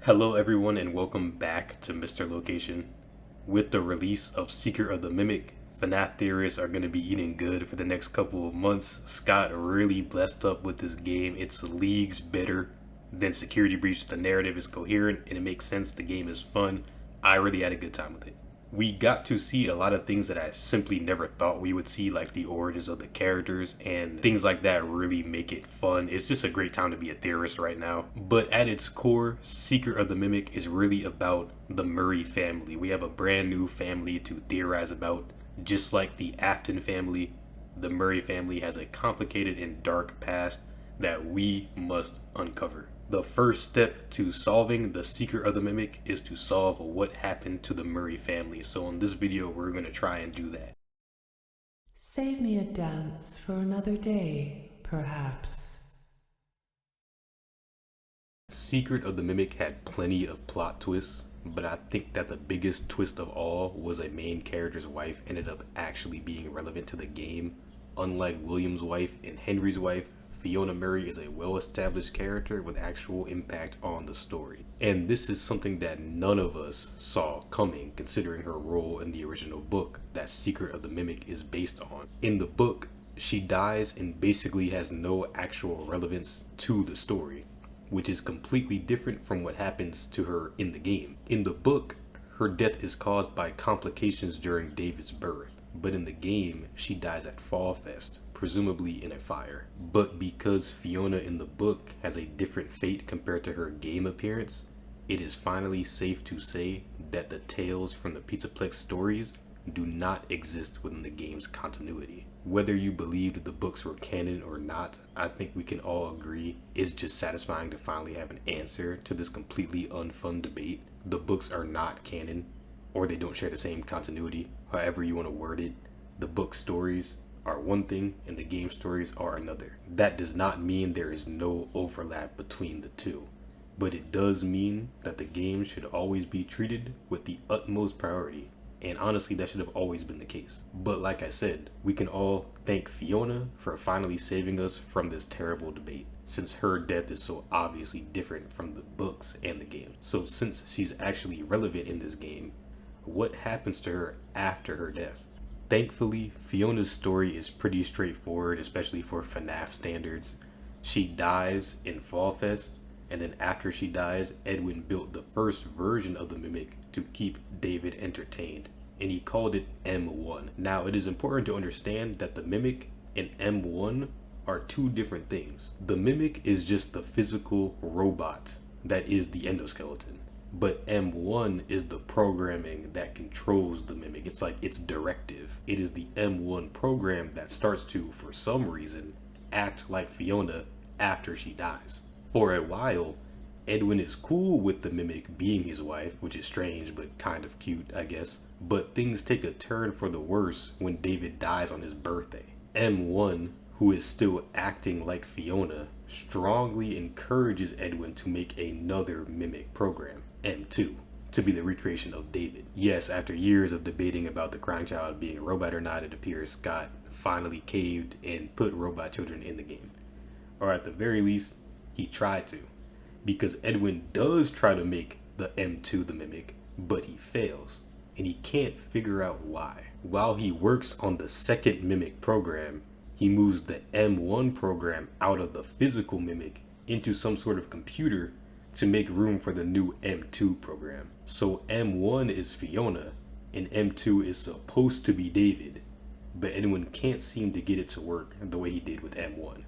Hello everyone and welcome back to Mr. Location. With the release of Secret of the Mimic, FNAF theorists are going to be eating good for the next couple of months. Scott really blessed up with this game. It's leagues better than Security Breach. The narrative is coherent and it makes sense. The game is fun. I really had a good time with it. We got to see a lot of things that I simply never thought we would see, like the origins of the characters and things like that really make it fun. It's just a great time to be a theorist right now. But at its core, Secret of the Mimic is really about the Murray family. We have a brand new family to theorize about. Just like the Afton family, the Murray family has a complicated and dark past that we must uncover. The first step to solving the Secret of the Mimic is to solve what happened to the Murray family. So in this video, we're going to try and do that. Save me a dance for another day, perhaps. Secret of the Mimic had plenty of plot twists, but I think that the biggest twist of all was a main character's wife ended up actually being relevant to the game. Unlike William's wife and Henry's wife, Fiona Murray is a well-established character with actual impact on the story. And this is something that none of us saw coming, considering her role in the original book that Secret of the Mimic is based on. In the book, she dies and basically has no actual relevance to the story, which is completely different from what happens to her in the game. In the book, her death is caused by complications during David's birth, but in the game, she dies at Fall Fest, presumably in a fire. But because Fiona in the book has a different fate compared to her game appearance, it is finally safe to say that the tales from the Pizzaplex stories do not exist within the game's continuity. Whether you believed the books were canon or not, I think we can all agree it's just satisfying to finally have an answer to this completely unfun debate. The books are not canon, or they don't share the same continuity, however you want to word it. The book stories are one thing and the game stories are another. That does not mean there is no overlap between the two, but it does mean that the game should always be treated with the utmost priority, and honestly that should have always been the case. But like I said, we can all thank Fiona for finally saving us from this terrible debate, since her death is so obviously different from the books and the game. So since she's actually relevant in this game, what happens to her after her death? Thankfully, Fiona's story is pretty straightforward, especially for FNAF standards. She dies in Fall Fest, and then after she dies, Edwin built the first version of the Mimic to keep David entertained, and he called it M1. Now, it is important to understand that the Mimic and M1 are two different things. The Mimic is just the physical robot that is the endoskeleton. But M1 is the programming that controls the Mimic. It's like its directive. It is the M1 program that starts to, for some reason, act like Fiona after she dies. For a while, Edwin is cool with the Mimic being his wife, which is strange but kind of cute, I guess. But things take a turn for the worse when David dies on his birthday. M1, who is still acting like Fiona, strongly encourages Edwin to make another Mimic program, M2, to be the recreation of David. Yes, after years of debating about the crying child being a robot or not, it appears Scott finally caved and put robot children in the game. Or at the very least, he tried to. Because Edwin does try to make the M2 the Mimic, but he fails, and he can't figure out why. While he works on the second Mimic program, he moves the M1 program out of the physical Mimic into some sort of computer to make room for the new M2 program. So M1 is Fiona and M2 is supposed to be David, but Edwin can't seem to get it to work the way he did with M1.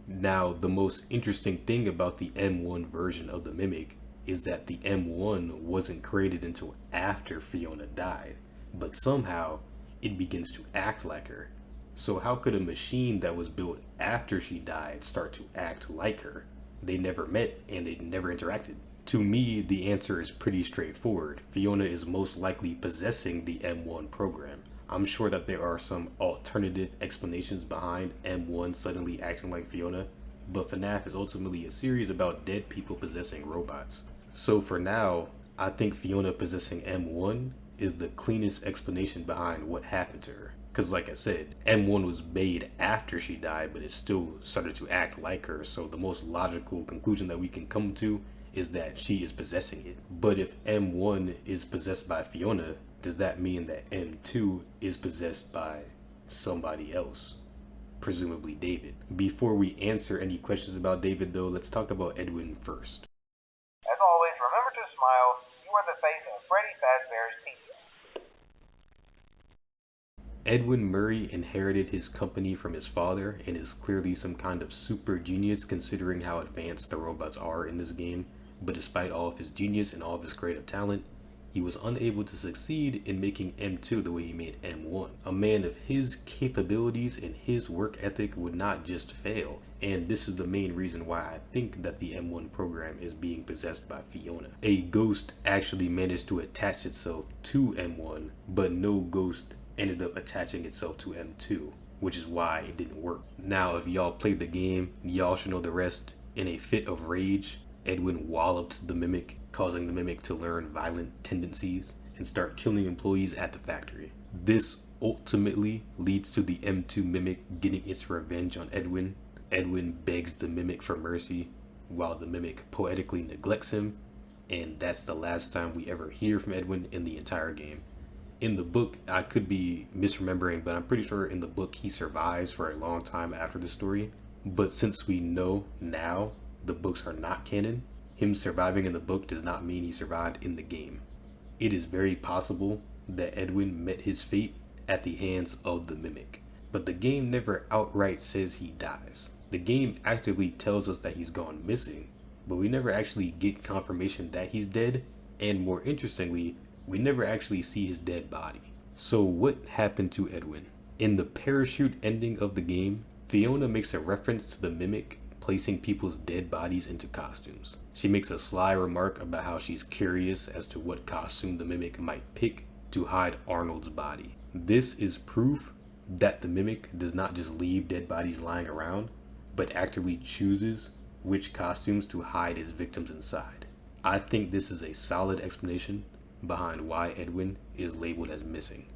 Now, the most interesting thing about the M1 version of the Mimic is that the M1 wasn't created until after Fiona died, but somehow it begins to act like her. So how could a machine that was built after she died start to act like her? They never met and they never interacted. To me, the answer is pretty straightforward. Fiona is most likely possessing the M1 program. I'm sure that there are some alternative explanations behind M1 suddenly acting like Fiona, but FNAF is ultimately a series about dead people possessing robots. So for now, I think Fiona possessing M1 is the cleanest explanation behind what happened to her. Because like I said, M1 was made after she died, but it still started to act like her. So the most logical conclusion that we can come to is that she is possessing it. But if M1 is possessed by Fiona, does that mean that M2 is possessed by somebody else? Presumably David. Before we answer any questions about David though, let's talk about Edwin first. As always, remember to smile. You are the face of Freddy Fazbear's Pizza. Edwin Murray inherited his company from his father and is clearly some kind of super genius considering how advanced the robots are in this game, but despite all of his genius and all of his creative talent, he was unable to succeed in making M2 the way he made M1. A man of his capabilities and his work ethic would not just fail, and this is the main reason why I think that the M1 program is being possessed by Fiona. A ghost actually managed to attach itself to M1, but no ghost ended up attaching itself to M2, which is why it didn't work. Now, if y'all played the game, y'all should know the rest. In a fit of rage, Edwin walloped the Mimic, causing the Mimic to learn violent tendencies and start killing employees at the factory. This ultimately leads to the M2 Mimic getting its revenge on Edwin. Edwin begs the Mimic for mercy, while the Mimic poetically neglects him, and that's the last time we ever hear from Edwin in the entire game. In the book, I could be misremembering, but I'm pretty sure in the book he survives for a long time after the story. But since we know now the books are not canon, him surviving in the book does not mean he survived in the game. It is very possible that Edwin met his fate at the hands of the Mimic, but the game never outright says he dies. The game actively tells us that he's gone missing, but we never actually get confirmation that he's dead, and more interestingly, we never actually see his dead body. So what happened to Edwin? In the parachute ending of the game, Fiona makes a reference to the Mimic placing people's dead bodies into costumes. She makes a sly remark about how she's curious as to what costume the Mimic might pick to hide Arnold's body. This is proof that the Mimic does not just leave dead bodies lying around, but actively chooses which costumes to hide his victims inside. I think this is a solid explanation behind why Edwin is labeled as missing.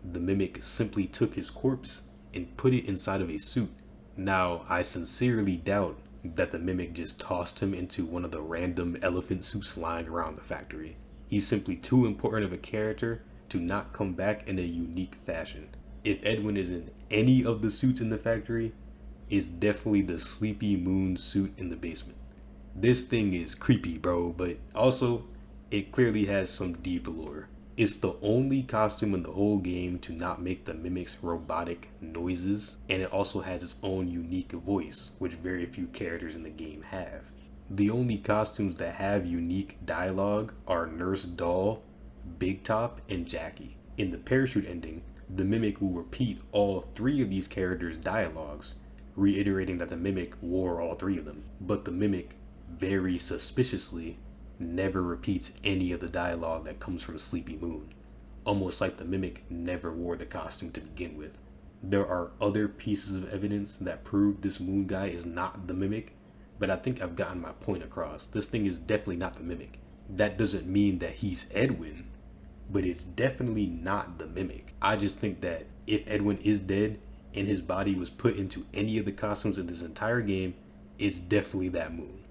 The Mimic simply took his corpse and put it inside of a suit. Now, I sincerely doubt that the Mimic just tossed him into one of the random elephant suits lying around the factory. He's simply too important of a character to not come back in a unique fashion. If Edwin is in any of the suits in the factory, it's definitely the Sleepy Moon suit in the basement. This thing is creepy, bro, but also it clearly has some deep lore. It's the only costume in the whole game to not make the Mimic's robotic noises, and it also has its own unique voice, which very few characters in the game have. The only costumes that have unique dialogue are Nurse Doll, Big Top, and Jackie. In the parachute ending, the Mimic will repeat all three of these characters' dialogues, reiterating that the Mimic wore all three of them, but the Mimic, very suspiciously, never repeats any of the dialogue that comes from Sleepy Moon, almost like the Mimic never wore the costume to begin with. There are other pieces of evidence that prove this Moon guy is not the Mimic, but I think I've gotten my point across. This thing is definitely not the Mimic. That doesn't mean that he's Edwin, but it's definitely not the Mimic. I just think that if Edwin is dead and his body was put into any of the costumes in this entire game, it's definitely that Moon.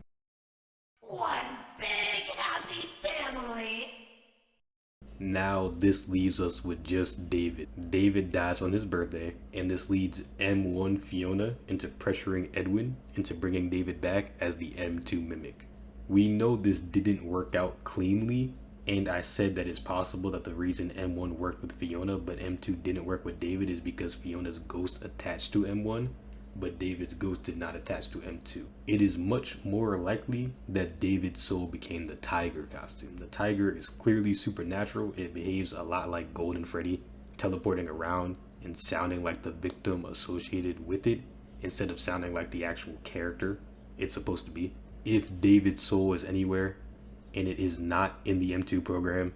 One big happy family. Now this leaves us with just David. David dies on his birthday, and this leads M1 Fiona into pressuring Edwin into bringing David back as the M2 Mimic. We know this didn't work out cleanly, and I said that it's possible that the reason M1 worked with Fiona but M2 didn't work with David is because Fiona's ghost attached to M1, but David's ghost did not attach to M2. It is much more likely that David's soul became the tiger costume. The tiger is clearly supernatural. It behaves a lot like Golden Freddy, teleporting around and sounding like the victim associated with it instead of sounding like the actual character it's supposed to be. If David's soul is anywhere and it is not in the M2 program,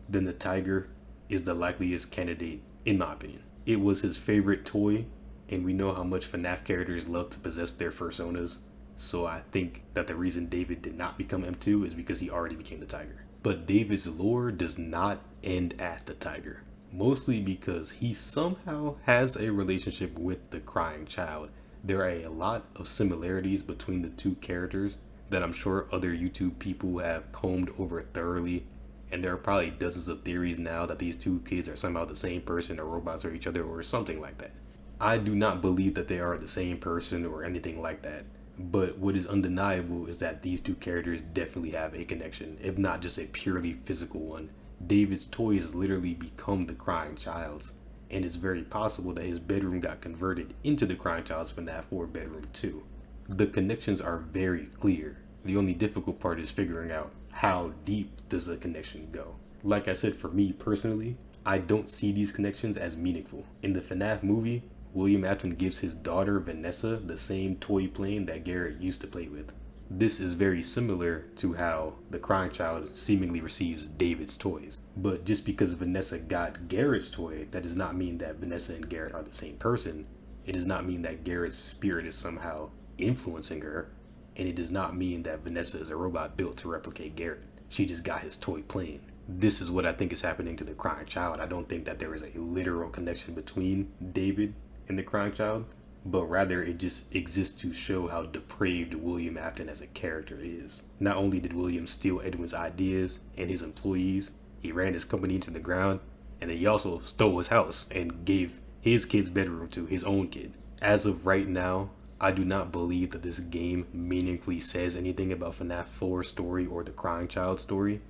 then the tiger is the likeliest candidate, in my opinion. It was his favorite toy, and we know how much FNAF characters love to possess their personas, so I think that the reason David did not become M2 is because he already became the tiger. But David's lore does not end at the tiger, mostly because he somehow has a relationship with the crying child. There are a lot of similarities between the two characters that I'm sure other YouTube people have combed over thoroughly, and there are probably dozens of theories now that these two kids are somehow the same person or robots or each other or something like that. I do not believe that they are the same person or anything like that, but what is undeniable is that these two characters definitely have a connection, if not just a purely physical one. David's toys literally become the crying child's, and it's very possible that his bedroom got converted into the crying child's FNAF 4 bedroom too. The connections are very clear. The only difficult part is figuring out how deep does the connection go. Like I said, for me personally, I don't see these connections as meaningful. In the FNAF movie, William Afton gives his daughter Vanessa the same toy plane that Garrett used to play with. This is very similar to how the crying child seemingly receives David's toys. But just because Vanessa got Garrett's toy, that does not mean that Vanessa and Garrett are the same person. It does not mean that Garrett's spirit is somehow influencing her, and it does not mean that Vanessa is a robot built to replicate Garrett. She just got his toy plane. This is what I think is happening to the crying child. I don't think that there is a literal connection between David and the crying child, but rather it just exists to show how depraved William Afton as a character is. Not only did William steal Edwin's ideas and his employees, he ran his company into the ground, and then he also stole his house and gave his kid's bedroom to his own kid. As of right now, I do not believe that this game meaningfully says anything about FNAF 4 story or the crying child story.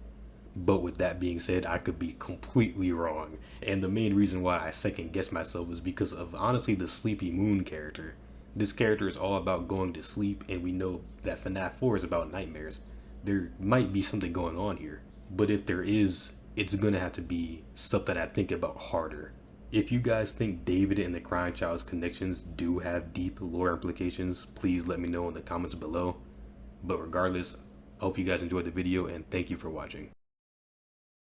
But with that being said, I could be completely wrong. And the main reason why I second guess myself is because of honestly the Sleepy Moon character. This character is all about going to sleep, and we know that FNAF 4 is about nightmares. There might be something going on here. But if there is, it's gonna have to be stuff that I think about harder. If you guys think David and the crying child's connections do have deep lore implications, please let me know in the comments below. But regardless, I hope you guys enjoyed the video, and thank you for watching.